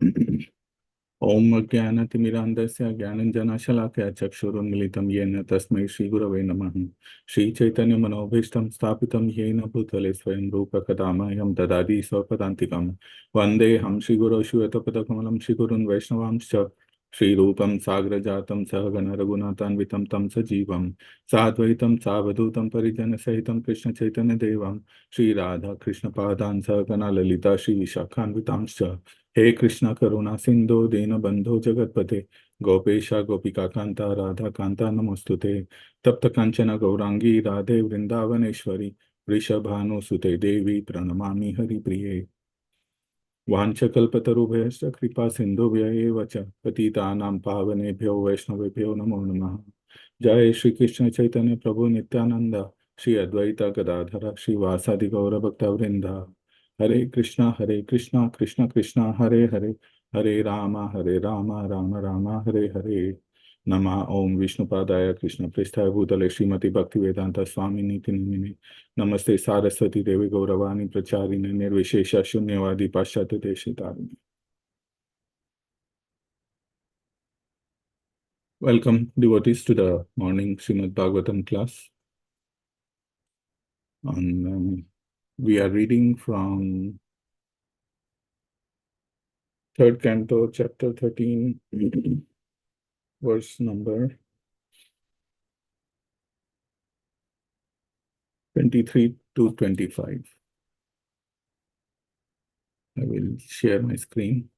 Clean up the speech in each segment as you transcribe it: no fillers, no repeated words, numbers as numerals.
ओम अज्ञानतिमिरान्धस्य ज्ञानञ्जनशलाकया चक्षुरुन्मिलितं येन तस्मै श्रीगुरवे नमः। श्रीचैतन्यमनोभीष्टं स्थापितं येन भूतले स्वयं रूप कदा मह्यं ददाति स्वपदान्तिकं। वन्देऽहं श्रीगुरो श्रीयुतपदकमलं श्रीगुरुन् वैष्णवांश्च। श्रीरूपं साग्रजातं सहगण रघुनाथान्वितं तं सजीवं साद्वैतं सावधूतं परिजनसहितं कृष्णचैतन्यदेवं श्रीराधा कृष्णपादान् सहगण ललिता श्रीविशाखान्वितांश्च। हे कृष्ण करुणा सिंधु दीनबंधो जगतपते गोपेश गोपिका कांता राधा कांता नमोस्तुते। तप्त कांचन गौरांगी राधे वृंदावनेश्वरी वृषभानुसुते देवी प्रणमामि हरिप्रिये। वाञ्छकल्पतरुभ्यश्च कृपा सिन्धुभ्य एव च पतितानां पावनेभ्यो वैष्णवेभ्यो नमो नमः। जय श्री कृष्ण चैतन्य प्रभु नित्यानंद श्री अद्वैत गदाधर श्रीवासादि गौरभक्तवृंद। हरे कृष्णा कृष्ण कृष्णा हरे हरे हरे राम राम राम हरे हरे। नमः ओम विष्णुपादाय कृष्ण पृष्ठाय भूतले श्रीमती भक्तिवेदांत स्वामी नीति निमिने नमस्ते सारस्वती देवी गौरवाणी प्रचारिणे निर्विशेष शून्यवादी पाश्चात्य देशितारिणे। Welcome devotees to the morning Srimad Bhagavatam class. We are reading from third canto, chapter 13, verse number 23 to 25. I will share my screen.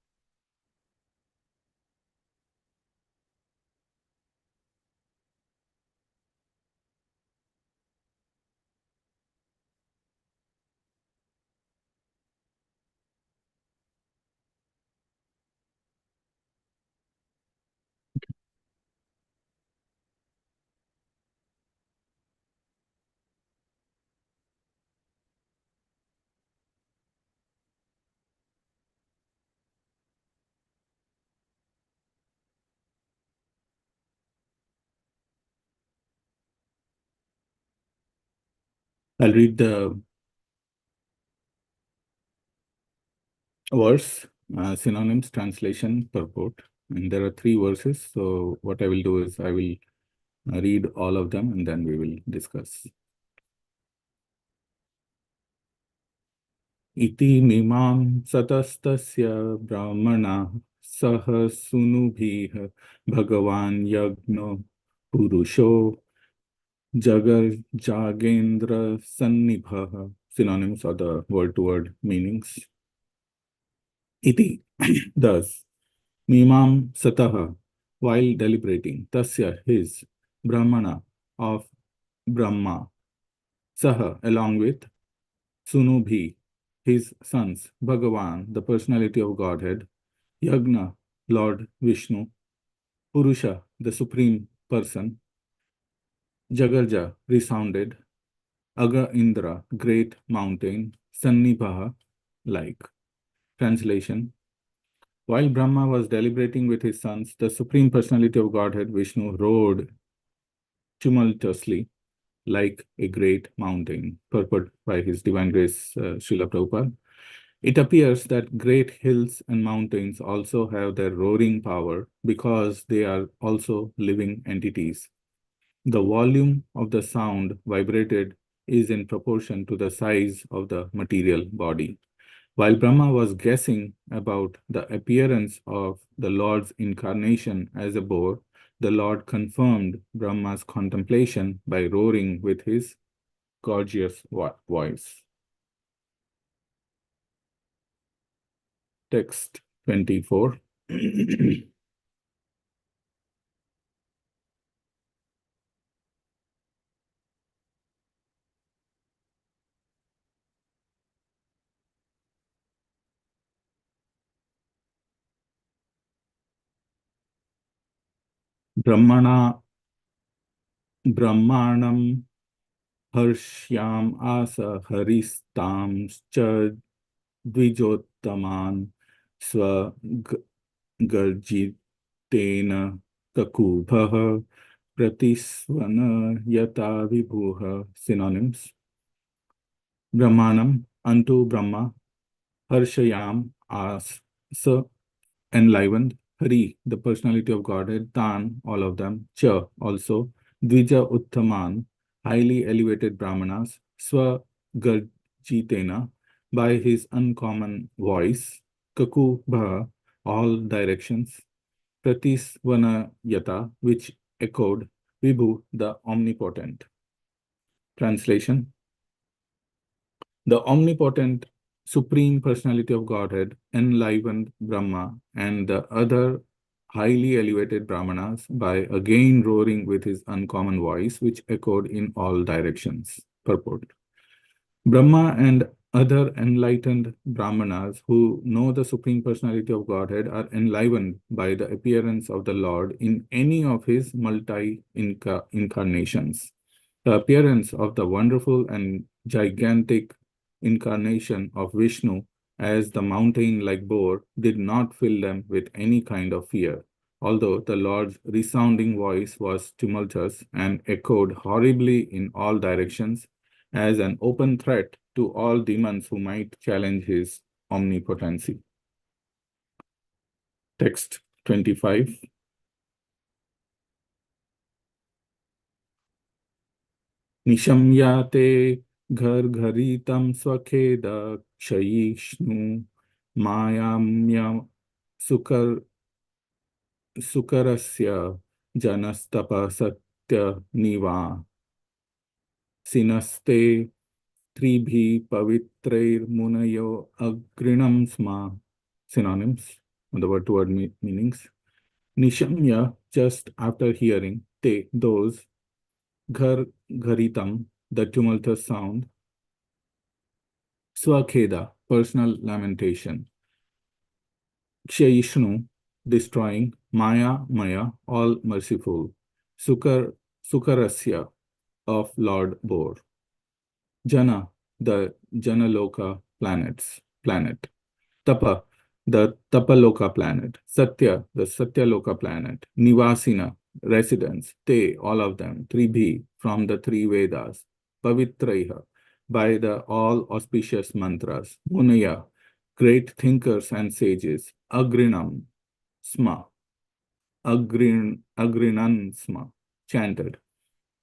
I'll read the verse, synonyms, translation, purport. And there are 3 verses. So what I will do is I will read all of them and then we will discuss. Iti mimam satastasya brahmana सह सुनुभिः भगवान् यज्ञो पुरुषो जगर जागेन्द्र सन्निभः. Synonyms are the word-to-word meanings. Iti, thus, mimam sataha, while deliberating, tasya, his, brahmana, of Brahma, saha, along with, sunubhi, his sons, Bhagavan, the personality of Godhead, Yagna, Lord Vishnu, Purusha, the supreme person, Jagarja, resounded, Aga Indra, great mountain, Sannibhaha, like. Translation: while Brahma was deliberating with his sons, the supreme personality of Godhead, Vishnu, roared tumultuously like a great mountain. Purport by His Divine Grace, Srila Prabhupada. It appears that great hills and mountains also have their roaring power because they are also living entities. The volume of the sound vibrated is in proportion to the size of the material body. While Brahma was guessing about the appearance of the Lord's incarnation as a boar, the Lord confirmed Brahma's contemplation by roaring with his gorgeous voice. Text 24. Brahmanam Harshyam asa haristam cha dvijottaman swa garjitena kakubhaha pratisvana yata vibhuha. Synonyms: Brahmanam, unto Brahma, Harshayam, as, enlivened, Hari, the personality of Godhead, Tan, all of them, Cha, also, Dvija Uttaman, highly elevated Brahmanas, Swa Garjitena, by his uncommon voice, Kakubha, all directions, Pratisvana Yata, which echoed Vibhu, the omnipotent. Translation: the omnipotent Supreme Personality of Godhead enlivened Brahma and the other highly elevated Brahmanas by again roaring with his uncommon voice, which echoed in all directions. Purport: Brahma and other enlightened Brahmanas who know the Supreme Personality of Godhead are enlivened by the appearance of the Lord in any of his multi-incarnations. The appearance of the wonderful and gigantic incarnation of Vishnu as the mountain-like boar did not fill them with any kind of fear, although the Lord's resounding voice was tumultuous and echoed horribly in all directions as an open threat to all demons who might challenge his omnipotency. Text 25. Nishamyate घर घरीतं स्वखेद क्षयिष्णु मायाम्य सुकर सुकरस्य जनस्तपसत्य निवासिनस्ते त्रिभिः पवित्रैर्मुनयो अग्रणं स्म. Synonyms, the word-to-word meanings. Nishamya, just after hearing, te, those, ghar gharitam, the tumultuous sound, swakheda, personal lamentation, kshayishnu, destroying, maya, all merciful, sukarasya, of Lord Boar, jana, the Janaloka planet, tapa, the Tapaloka planet, Satya, the Satyaloka planet, Nivasina, residents, Te, all of them, Tribhi, from the three Vedas, Pavitraiha, by the all auspicious mantras, Munaya, great thinkers and sages, Agrinam, Sma, Agrinan Sma, chanted.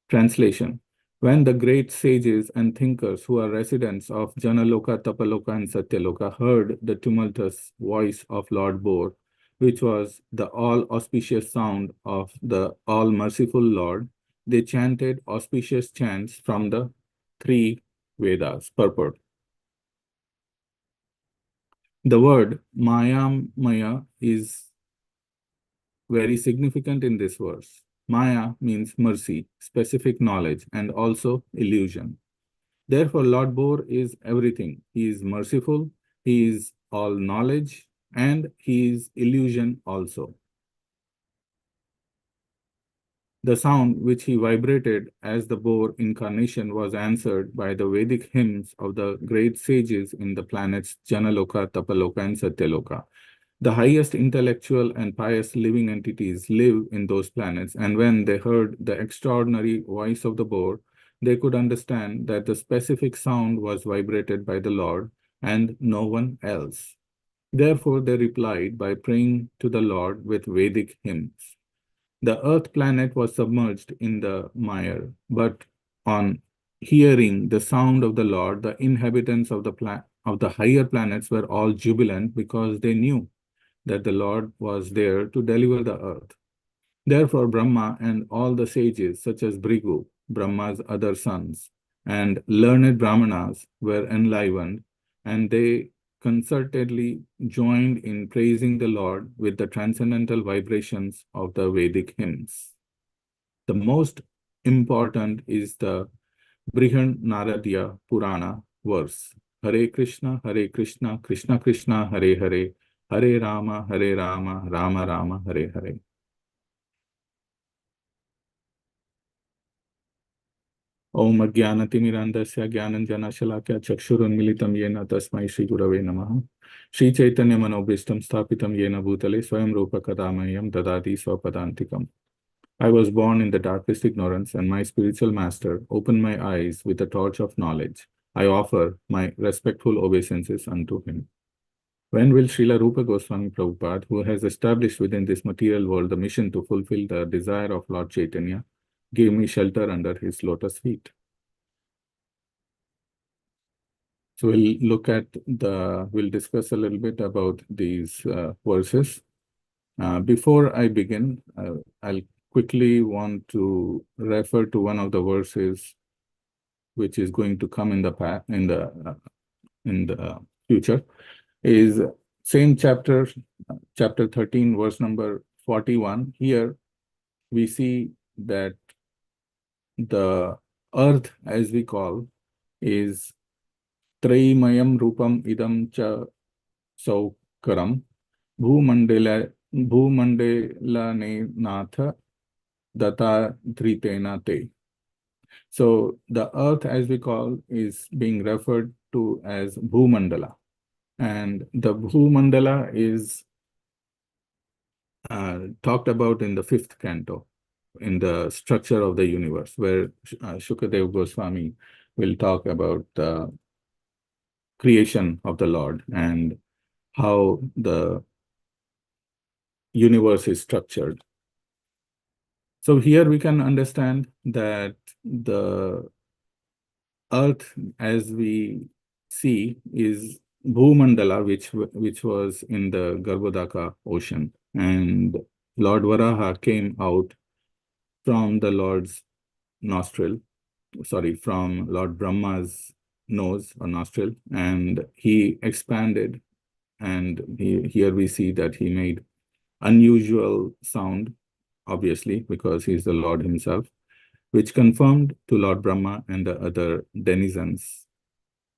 Translation: when the great sages and thinkers who are residents of Janaloka, Tapaloka, and Satyaloka heard the tumultuous voice of Lord Boar, which was the all-auspicious sound of the all-merciful Lord, they chanted auspicious chants from the three Vedas. Purport: the word Maya is very significant in this verse. Maya means mercy, specific knowledge, and also illusion. Therefore, Lord Boar is everything. He is merciful, he is all knowledge, and he is illusion also. The sound which he vibrated as the boar incarnation was answered by the Vedic hymns of the great sages in the planets Janaloka, Tapaloka, and Satyaloka. The highest intellectual and pious living entities live in those planets, and when they heard the extraordinary voice of the boar, they could understand that the specific sound was vibrated by the Lord and no one else. Therefore, they replied by praying to the Lord with Vedic hymns. The earth planet was submerged in the mire, but on hearing the sound of the Lord, the inhabitants of the higher planets were all jubilant because they knew that the Lord was there to deliver the earth. Therefore, Brahma and all the sages, such as Bhrigu, Brahma's other sons, and learned Brahmanas were enlivened, and they concertedly joined in praising the Lord with the transcendental vibrations of the Vedic hymns. The most important is the Brihad Naradiya Purana verse. Hare Krishna, Krishna Krishna, Hare Hare, Hare Rama, Rama Rama, Hare Hare. Om Ajnanatimirandasya Jnananjanashalakya Chakshurunmilitam Yena Tasmai Shri Gurave Namaha. Shri Chaitanya Manobhishtam Sthapitam Yena Bhutale Swayam Rupa Kadamayam Dadati Swapadantikam. I was born in the darkest ignorance, and my spiritual master opened my eyes with the torch of knowledge. I offer my respectful obeisances unto him. When will Srila Rupa Goswami Prabhupada, who has established within this material world the mission to fulfill the desire of Lord Chaitanya, give me shelter under his lotus feet? So we'll discuss a little bit about these verses. Before I begin, I'll quickly want to refer to one of the verses which is going to come in the future. Is same chapter, chapter 13, verse number 41. Here we see that the earth, as we call, is Traimayam Rupam Idam Cha Saukaram Bhumandela Ne Natha Data Dhritena Te. So the earth, as we call, is being referred to as Bhumandala. And the Bhumandala is talked about in the fifth canto, in the structure of the universe, where Shukadeva Goswami will talk about the creation of the Lord and how the universe is structured. So here we can understand that the earth, as we see, is Bhumandala, which was in the Garbhodaka ocean. And Lord Varaha came out from the Lord's nostril, from Lord Brahma's nose or nostril, and he expanded. And here we see that he made unusual sound, obviously, because he's the Lord himself, which confirmed to Lord Brahma and the other denizens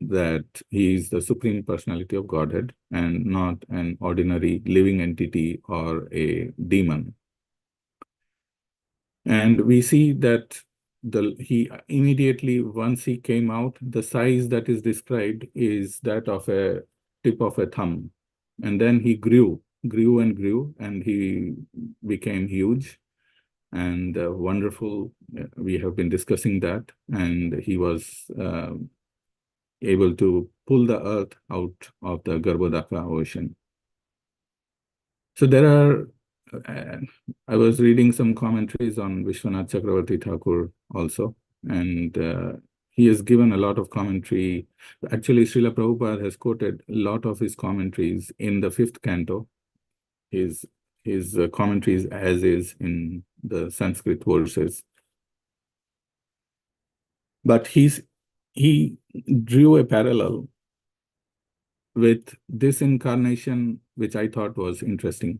that he is the Supreme Personality of Godhead and not an ordinary living entity or a demon. And we see that he immediately, once he came out, the size that is described is that of a tip of a thumb. And then he grew and grew, and he became huge and wonderful. We have been discussing that. And he was able to pull the earth out of the Garbhodaka ocean. So there are, I was reading some commentaries on Vishwanath Chakravarti Thakur also, and he has given a lot of commentary. Actually, Srila Prabhupada has quoted a lot of his commentaries in the fifth canto, his commentaries as is in the Sanskrit verses. But he drew a parallel with this incarnation, which I thought was interesting,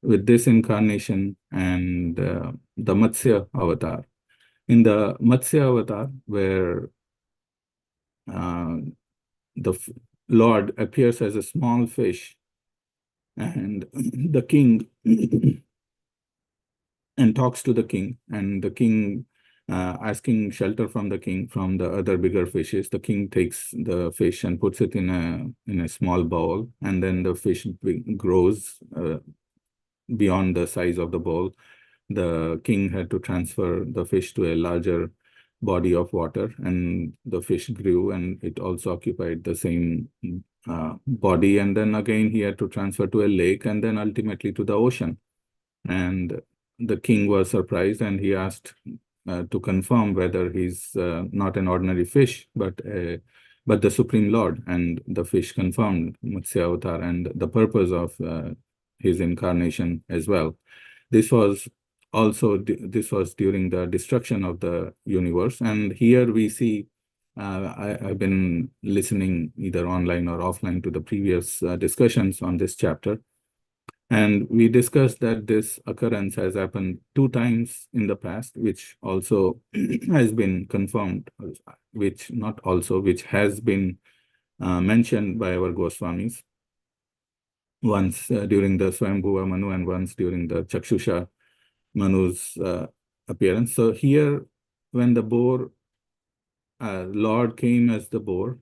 with this incarnation and the Matsya avatar. In the Matsya avatar, where the Lord appears as a small fish and the king and talks to the king, and the king asking shelter from the king from the other bigger fishes. The king takes the fish and puts it in a small bowl, and then the fish grows beyond the size of the bowl. The king had to transfer the fish to a larger body of water, and the fish grew, and it also occupied the same body. And then again, he had to transfer to a lake, and then ultimately to the ocean. And the king was surprised, and he asked to confirm whether he's not an ordinary fish, but the Supreme Lord. And the fish confirmed Matsya Avatar and the purpose of his incarnation as well. This was during the destruction of the universe. And here we see, I've been listening either online or offline to the previous discussions on this chapter. And we discussed that this occurrence has happened 2 times in the past, which also has been confirmed, which has been mentioned by our Goswamis. Once during the Swayambhuva Manu and once during the Chakshusha Manu's appearance. So here, when the boar, Lord came as the boar,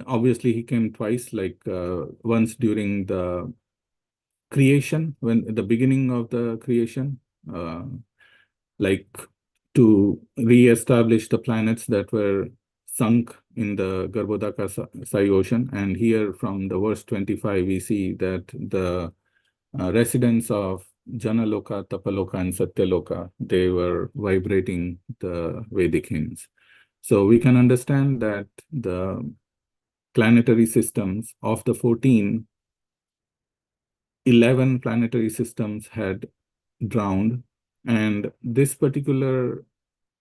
obviously he came twice, like once during the creation, when at the beginning of the creation, like to re-establish the planets that were sunk in the Garbhodaka Sai ocean. And here from the verse 25, we see that the residents of Janaloka, Tapaloka, and Satyaloka, they were vibrating the Vedic hymns. So we can understand that the planetary systems of the 14, 11 planetary systems had drowned. And this particular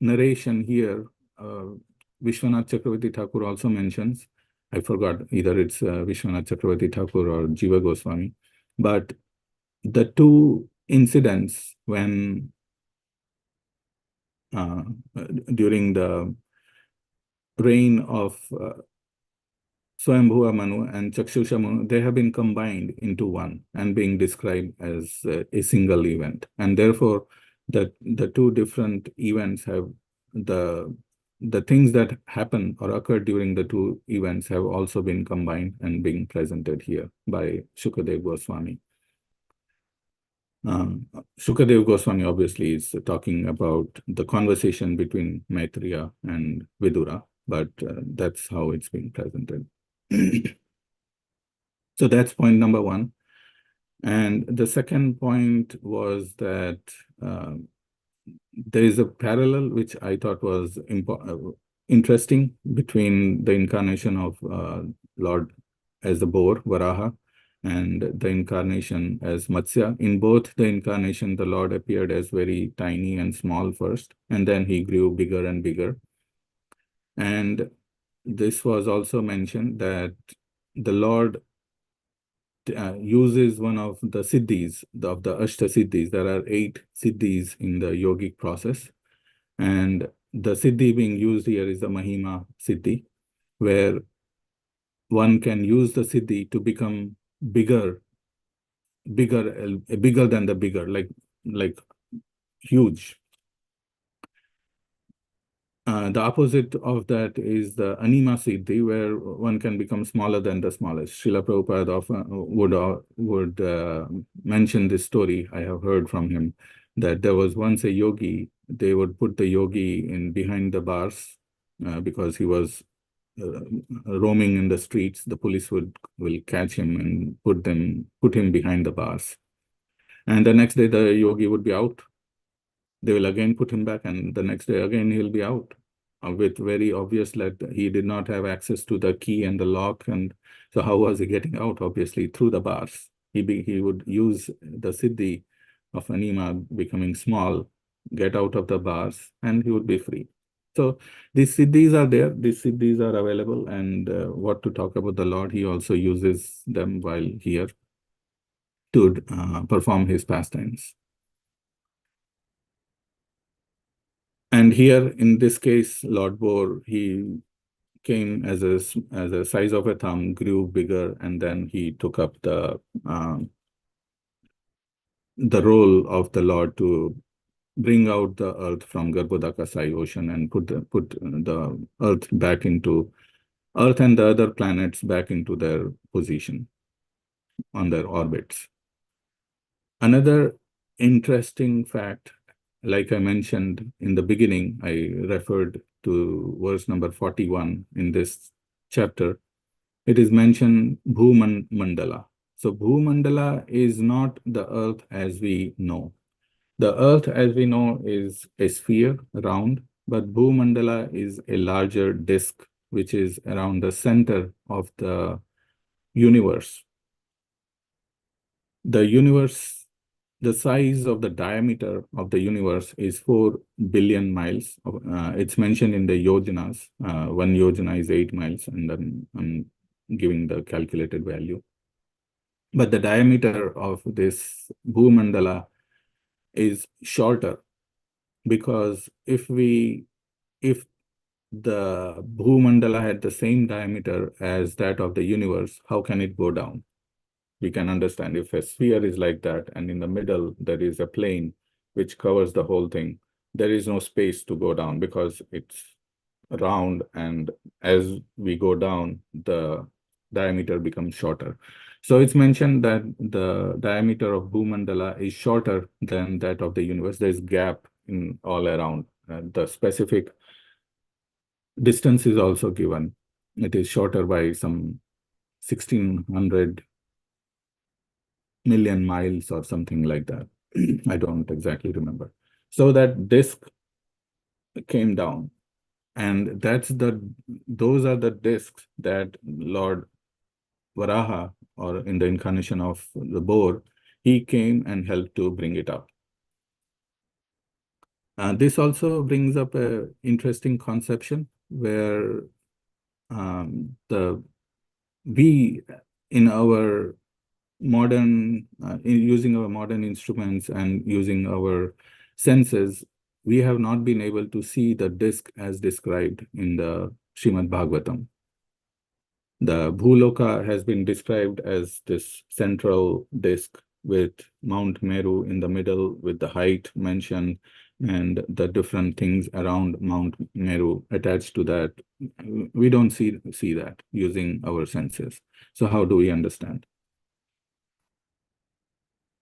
narration here, Vishwanath Chakravarti Thakur also mentions, I forgot, either it's Vishwanath Chakravarti Thakur or Jiva Goswami, but the two incidents when during the reign of Swayambhuva Manu and Chakshusha Manu, they have been combined into one and being described as a single event. And therefore, the two different events have the things that happened or occurred during the two events have also been combined and being presented here by Shukadev Goswami. Shukadev Goswami obviously is talking about the conversation between Maitreya and Vidura, but that's how it's being presented. So that's point number one. And the second point was that there is a parallel which I thought was interesting between the incarnation of Lord as the boar, Varaha, and the incarnation as Matsya. In both the incarnation, the Lord appeared as very tiny and small first, and then he grew bigger and bigger. And this was also mentioned that the Lord uses one of the siddhis, of the Ashta siddhis. There are 8 siddhis in the yogic process. And the siddhi being used here is the Mahima siddhi, where one can use the siddhi to become bigger than the bigger, like huge. The opposite of that is the Anima Siddhi, where one can become smaller than the smallest. Srila Prabhupada often would mention this story. I have heard from him that there was once a yogi. They would put the yogi in behind the bars because he was roaming in the streets. The police will catch him and put him behind the bars. And the next day the yogi would be out. They will again put him back, and the next day again he'll be out with very obvious that he did not have access to the key and the lock. And so how was he getting out? Obviously through the bars. He would use the siddhi of anima, becoming small, get out of the bars, and he would be free. So these siddhis are there, these siddhis are available, and what to talk about the Lord, he also uses them while here to perform his pastimes. And here, in this case, Lord Boar, he came as a size of a thumb, grew bigger, and then he took up the role of the Lord to bring out the earth from Garbhodaka Sai ocean and put the earth back into earth and the other planets back into their position on their orbits. Another interesting fact, like I mentioned in the beginning, I referred to verse number 41 in this chapter. It is mentioned Bhumandala. So Bhumandala is not the earth as we know. The earth as we know is a sphere, round, but Bhumandala is a larger disk, which is around the center of the universe. The universe, the size of the diameter of the universe is 4 billion miles. It's mentioned in the yojanas. 1 yojana is 8 miles, and then I'm giving the calculated value. But the diameter of this Bhumandala is shorter, because if the Bhumandala had the same diameter as that of the universe, how can it go down? We can understand if a sphere is like that and in the middle there is a plane which covers the whole thing, there is no space to go down because it's round, and as we go down, the diameter becomes shorter. So it's mentioned that the diameter of Bhumandala is shorter than that of the universe. There's gap in all around. The specific Distance is also given. It is shorter by some 1600 million miles or something like that. I don't exactly remember. So that disk came down, and those are the disks that Lord Varaha, or in the incarnation of the boar, he came and helped to bring it up. This also brings up a interesting conception where the we in our using our modern instruments and using our senses, we have not been able to see the disk as described in the Srimad Bhagavatam. The Bhuloka has been described as this central disk with Mount Meru in the middle, with the height mentioned and the different things around Mount Meru attached to that. We don't see that using our senses. So how do we understand?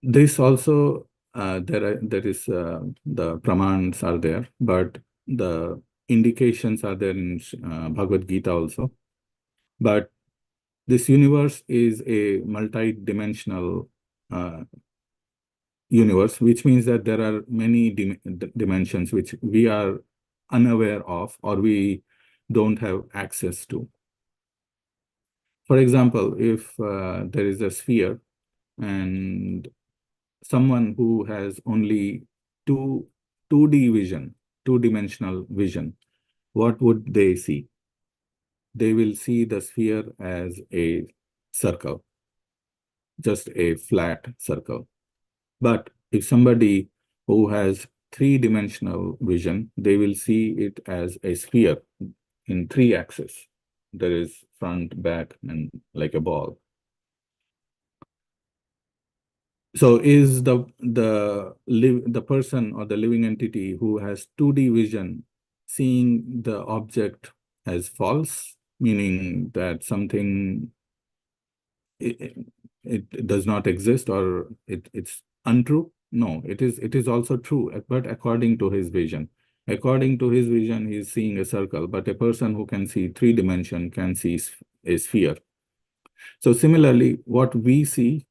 This also, there is the pramans are there, but the indications are there in Bhagavad Gita also. But this universe is a multi-dimensional universe, which means that there are many dimensions which we are unaware of or we don't have access to. For example, if there is a sphere and someone who has only two 2D vision, two-dimensional vision, what would they see? They will see the sphere as a circle, just a flat circle. But if somebody who has three-dimensional vision, they will see it as a sphere in three axes. There is front, back, and like a ball. So is the person or the living entity who has 2D vision seeing the object as false, meaning that something it, it does not exist or it's untrue? No, it is also true, but according to his vision. According to his vision, he is seeing a circle, but a person who can see three dimension can see a sphere. So similarly, what we see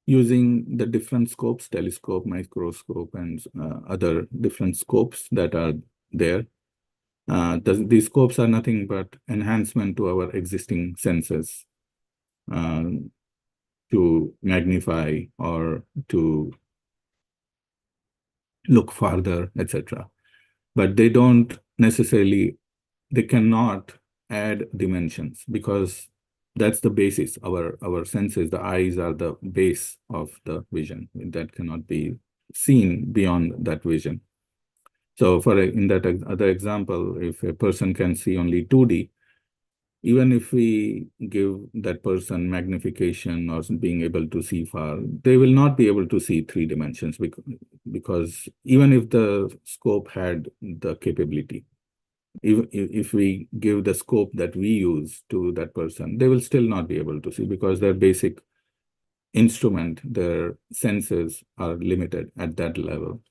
using the different scopes, telescope, microscope, and other different scopes that are there. These scopes are nothing but enhancement to our existing senses uh, to magnify or to look farther, etc. But they don't necessarily, they cannot add dimensions because that's the basis. Our senses, the eyes are the base of the vision that cannot be seen beyond that vision. So in that other example, if a person can see only 2D, even if we give that person magnification or being able to see far, they will not be able to see three dimensions because even if the scope had the capability, if we give the scope that we use to that person, they will still not be able to see because their basic instrument, their senses are limited at that level.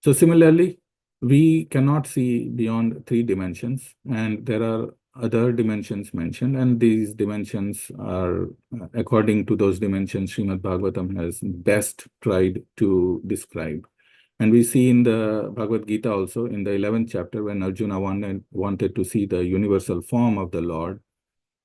So similarly, we cannot see beyond three dimensions, and there are other dimensions mentioned, and these dimensions are, according to those dimensions, Srimad Bhagavatam has best tried to describe. And we see in the Bhagavad Gita also, in the 11th chapter, when Arjuna wanted to see the universal form of the Lord,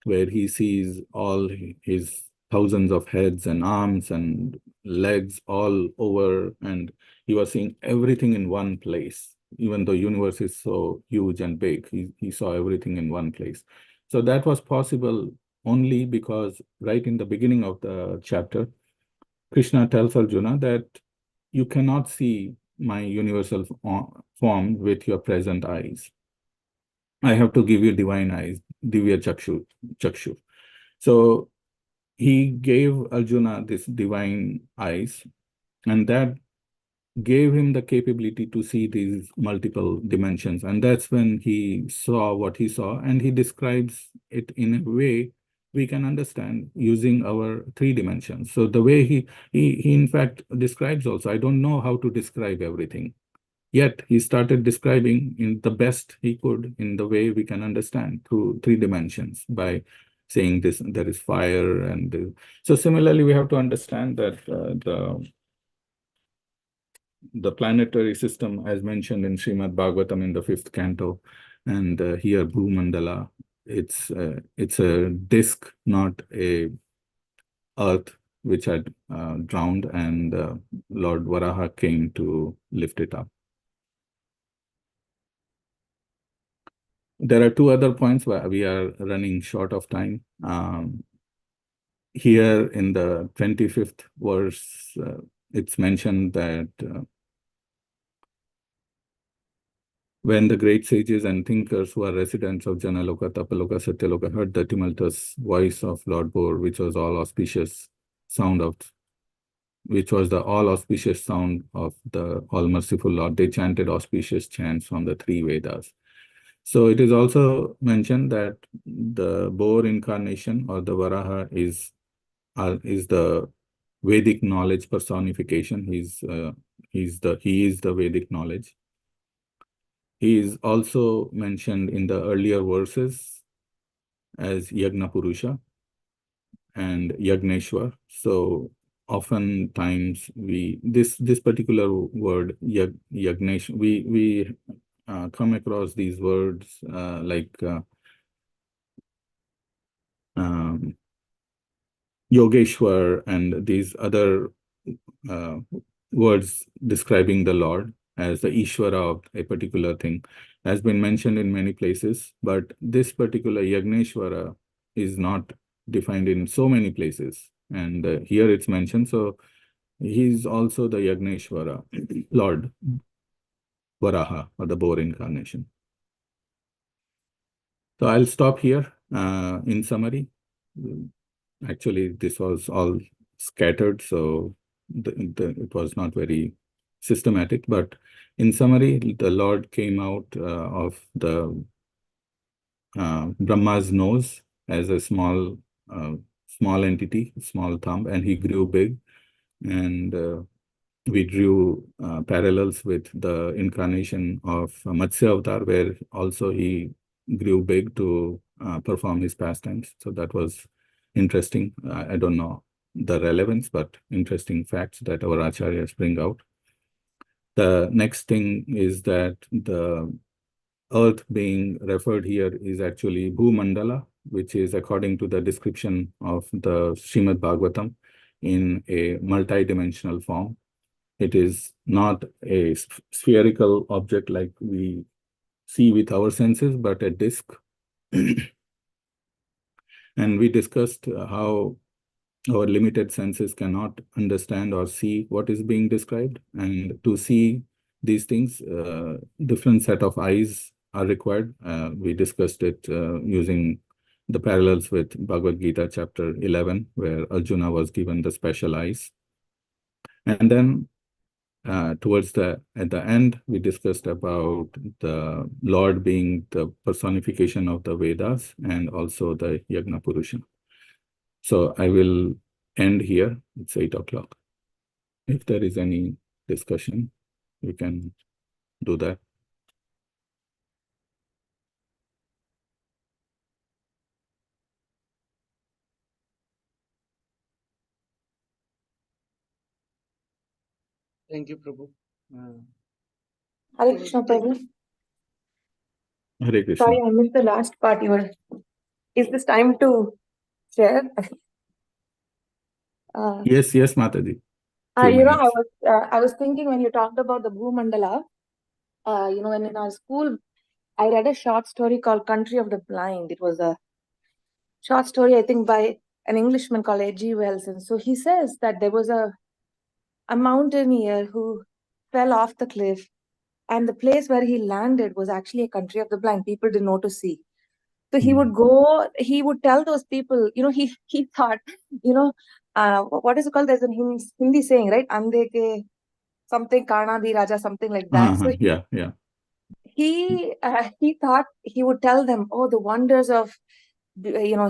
where he sees all his thousands of heads and arms and legs all over, and he was seeing everything in one place. Even though universe is so huge and big, he saw everything in one place. So that was possible only because right in the beginning of the chapter, Krishna tells Arjuna that you cannot see my universal form with your present eyes. I have to give you divine eyes, divya chakshu. So he gave Arjuna this divine eyes, and that gave him the capability to see these multiple dimensions. And that's when he saw what he saw, and he describes it in a way we can understand using our three dimensions. So the way he in fact describes also, I don't know how to describe everything. Yet he started describing in the best he could in the way we can understand through three dimensions by saying this, there is fire. And so similarly, we have to understand that the planetary system, as mentioned in Srimad Bhagavatam in the fifth canto, and here Bhumandala, it's a disk, not a earth, which had drowned, and Lord Varaha came to lift it up. There are two other points where we are running short of time. Here in the 25th verse, it's mentioned that when the great sages and thinkers who are residents of Janaloka, Tapaloka, Satyaloka heard the tumultuous voice of Lord Bor, which was the all auspicious sound of the all merciful Lord, they chanted auspicious chants from the three Vedas. So it is also mentioned that the Boar incarnation or the Varaha is the Vedic knowledge personification. He is the Vedic knowledge. He is also mentioned in the earlier verses as Yagna Purusha and Yagneshwar. So oftentimes this particular word Yagnesh, we come across these words like Yogeshwar and these other uh, words describing the Lord as the Ishvara of a particular thing has been mentioned in many places, but this particular Yagneshwara is not defined in so many places. And here it's mentioned, so he's also the Yagneshwara, Lord Varaha, or the boar incarnation. So I'll stop here. In summary, actually, this was all scattered, so it was not very systematic. But in summary, the Lord came out of the Brahma's nose as a small entity, small thumb, and he grew big. And we drew parallels with the incarnation of Matsya Avatar, where also he grew big to perform his pastimes. So that was interesting. I don't know the relevance, but interesting facts that our acharyas bring out. The next thing is that the earth being referred here is actually Bhumandala, which is according to the description of the Srimad Bhagavatam in a multi-dimensional form. It is not a spherical object like we see with our senses, but a disk. And we discussed how our limited senses cannot understand or see what is being described. And to see these things, different set of eyes are required. We discussed it using the parallels with Bhagavad Gita chapter 11, where Arjuna was given the special eyes. And then at the end, we discussed about the Lord being the personification of the Vedas and also the Yagna Purusha. So I will end here. It's 8 o'clock. If there is any discussion, we can do that. Thank you, Prabhu. Hare Krishna, Prabhu. Hare Krishna. Sorry, I missed the last part. Is this time to share? Yes, Mataji. I was thinking when you talked about the Bhumandala, when in our school, I read a short story called Country of the Blind. It was a short story, I think, by an Englishman called HG Wells. And so he says that there was a mountaineer who fell off the cliff, and the place where he landed was actually a country of the blind. People didn't know to see. So he would tell those people, he thought, what is it called? There's a Hindi saying, right? Ande ke something Karna Bhi Raja, something like that. So yeah. he thought he would tell them, oh, the wonders of,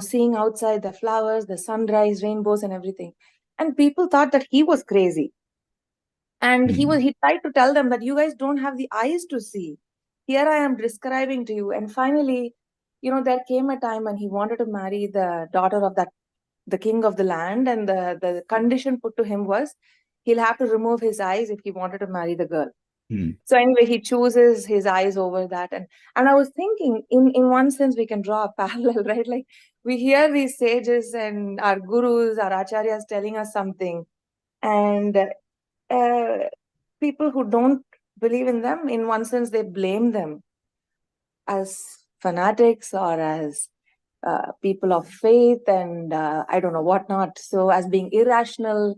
seeing outside the flowers, the sunrise, rainbows and everything. And people thought that he was crazy. And mm, he tried to tell them that you guys don't have the eyes to see. Here I am describing to you. And finally, there came a time when he wanted to marry the daughter of the king of the land, and the condition put to him was he'll have to remove his eyes if he wanted to marry the girl. mm, So anyway, he chooses his eyes over that. And I was thinking, in one sense, we can draw a parallel, right? Like, we hear these sages and our gurus, our acharyas telling us something, and uh, people who don't believe in them, in one sense, they blame them as fanatics or as people of faith, and I don't know what not. So, as being irrational,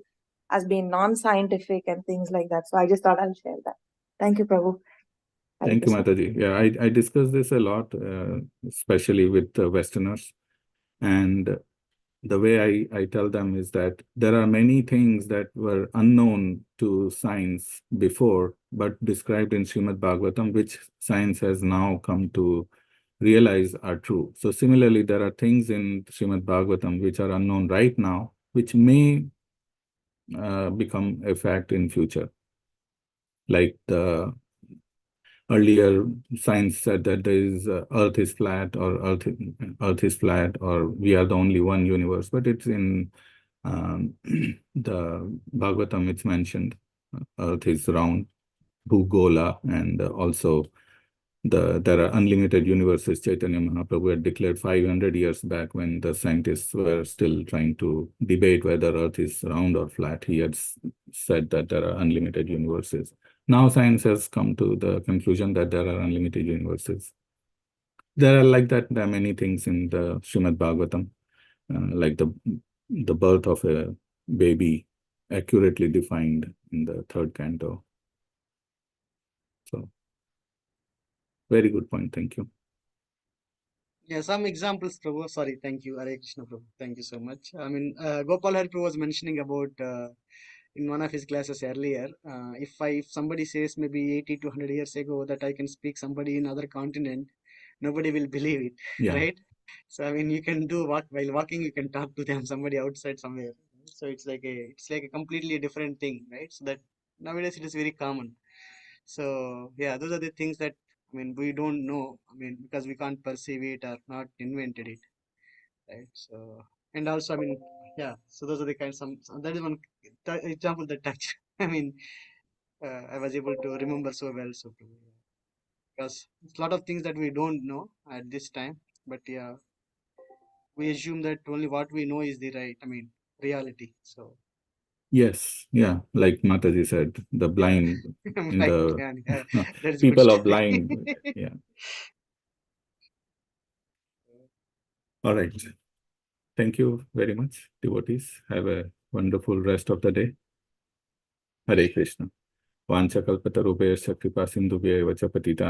as being non-scientific, and things like that. So, I just thought I'll share that. Thank you, Prabhu. Hare thank you, Krishna. Mataji. Yeah, I discuss this a lot, especially with Westerners. And the way I tell them is that there are many things that were unknown to science before, but described in Srimad Bhagavatam, which science has now come to realize are true. So similarly, there are things in Srimad Bhagavatam which are unknown right now, which may become a fact in future. Like the earlier science said that there is Earth is flat, or Earth is flat, or we are the only one universe. But it's in the Bhagavatam, it's mentioned Earth is round, Bhugola, and also there are unlimited universes. Chaitanya Mahaprabhu had declared 500 years back, when the scientists were still trying to debate whether Earth is round or flat. He had said that there are unlimited universes. Now science has come to the conclusion that there are unlimited universes. There are like that. There are many things in the Srimad Bhagavatam, like the birth of a baby, accurately defined in the third canto. So, very good point. Thank you. Yeah, some examples, Prabhu. Sorry, thank you, Hare Krishna, Prabhu. Thank you so much. I mean, Gopal Hari Prabhu was mentioning about in one of his classes earlier. If somebody says maybe 80 to 100 years ago that I can speak somebody in other continent, nobody will believe it, Yeah. right? So I mean, you can do walk while walking, you can talk to them, somebody outside somewhere. So it's like a completely different thing, right? So that nowadays it is very common. So yeah, those are the things that I mean we don't know. I mean because we can't perceive it or not invented it, right? So and also I mean yeah. So those are the kinds that is one example that touch. I mean I was able to remember so well. So because it's a lot of things that we don't know at this time, but yeah, we assume that only what we know is the right. I mean reality. So Yes, yeah, like Mataji said, the yeah, blind in right. the Yeah, that's a good people are story. blind. Yeah. All right. Thank you very much, devotees. Have a wonderful rest of the day. Hare Krishna. Vancha kalpatarubhayascha kripa sindhubhya evacha patita